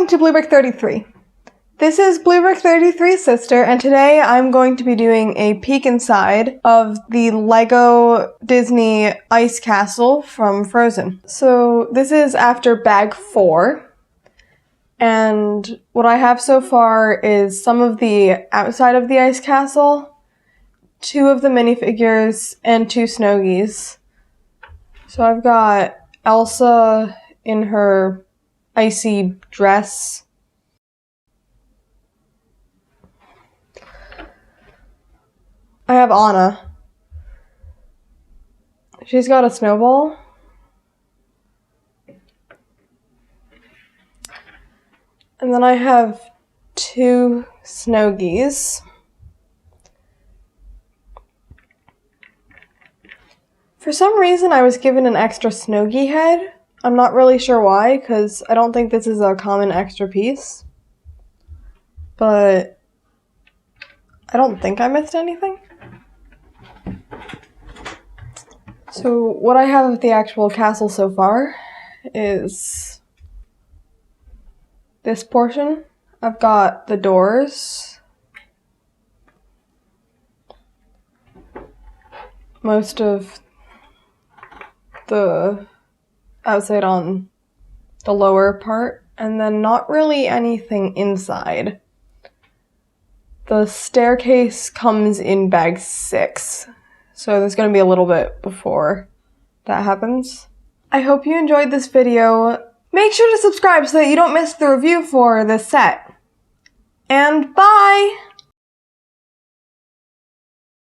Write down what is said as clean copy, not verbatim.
Welcome to Bluebrick 33. This is Bluebrick 33's sister, and today I'm going to be doing a peek inside of the LEGO Disney Ice Castle from Frozen. So this is after bag 4, and what I have so far is some of the outside of the ice castle, 2 of the minifigures, and 2 Snowgies. So I've got Elsa in her icy dress. I have Anna. She's got a snowball. And then I have 2 Snowgies. For some reason I was given an extra Snowgie head. I'm not really sure why, because I don't think this is a common extra piece. But I don't think I missed anything. So what I have of the actual castle so far is this portion. I've got the doors, most of the outside on the lower part, and then not really anything inside. The staircase comes in bag 6, so there's going to be a little bit before that happens. I hope you enjoyed this video. Make sure to subscribe so that you don't miss the review for this set. And bye!